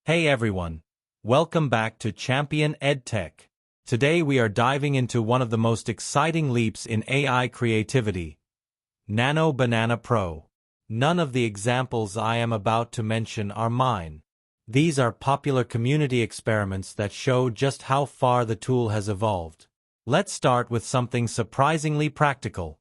Hey everyone, welcome back to Champion EdTech. Today we are diving into one of the most exciting leaps in AI creativity, Nano Banana Pro. None of the examples I am about to mention are mine. These are popular community experiments that show just how far the tool has evolved. Let's start with something surprisingly practical: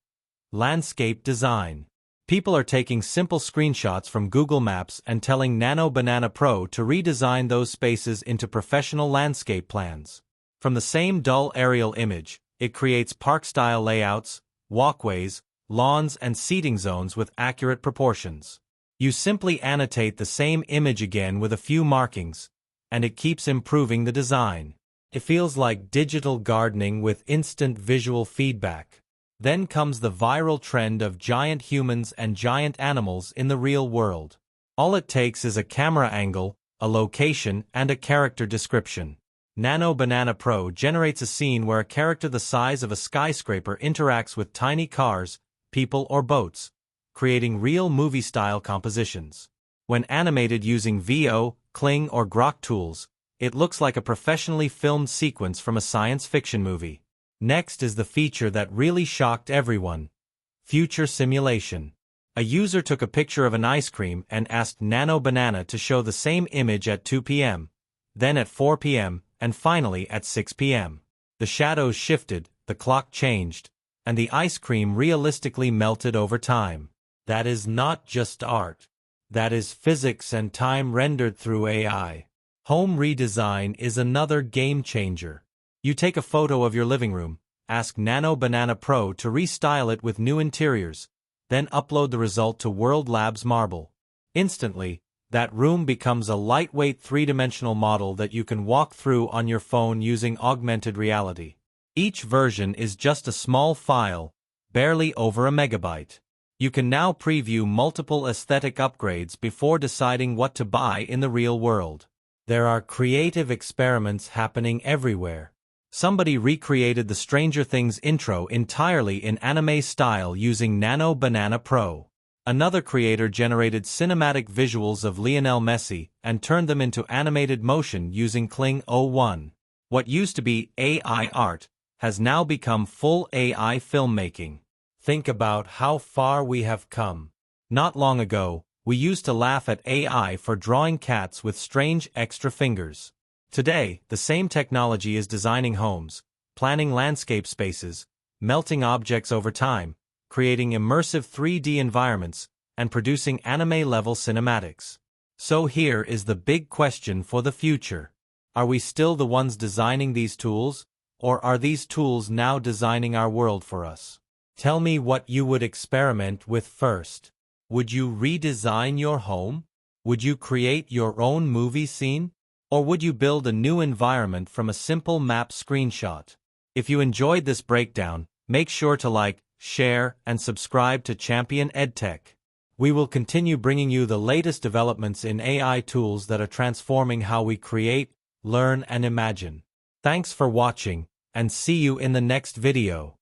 landscape design. People are taking simple screenshots from Google Maps and telling Nano Banana Pro to redesign those spaces into professional landscape plans. From the same dull aerial image, it creates park-style layouts, walkways, lawns, and seating zones with accurate proportions. You simply annotate the same image again with a few markings, and it keeps improving the design. It feels like digital gardening with instant visual feedback. Then comes the viral trend of giant humans and giant animals in the real world. All it takes is a camera angle, a location, and a character description. Nano Banana Pro generates a scene where a character the size of a skyscraper interacts with tiny cars, people, or boats, creating real movie-style compositions. When animated using VO, Kling, or Grok tools, it looks like a professionally filmed sequence from a science fiction movie. Next is the feature that really shocked everyone: future simulation. A user took a picture of an ice cream and asked Nano Banana to show the same image at 2 p.m., then at 4 p.m., and finally at 6 p.m. The shadows shifted, the clock changed, and the ice cream realistically melted over time. That is not just art. That is physics and time rendered through AI. Home redesign is another game changer. You take a photo of your living room, ask Nano Banana Pro to restyle it with new interiors, then upload the result to World Labs Marble. Instantly, that room becomes a lightweight three-dimensional model that you can walk through on your phone using augmented reality. Each version is just a small file, barely over a megabyte. You can now preview multiple aesthetic upgrades before deciding what to buy in the real world. There are creative experiments happening everywhere. Somebody recreated the Stranger Things intro entirely in anime style using Nano Banana Pro. Another creator generated cinematic visuals of Lionel Messi and turned them into animated motion using Kling 01. What used to be AI art has now become full AI filmmaking. Think about how far we have come. Not long ago, we used to laugh at AI for drawing cats with strange extra fingers. Today, the same technology is designing homes, planning landscape spaces, melting objects over time, creating immersive 3D environments, and producing anime-level cinematics. So here is the big question for the future. Are we still the ones designing these tools, or are these tools now designing our world for us? Tell me what you would experiment with first. Would you redesign your home? Would you create your own movie scene? Or would you build a new environment from a simple map screenshot? If you enjoyed this breakdown, make sure to like, share, and subscribe to Champion EdTech. We will continue bringing you the latest developments in AI tools that are transforming how we create, learn, and imagine. Thanks for watching, and see you in the next video.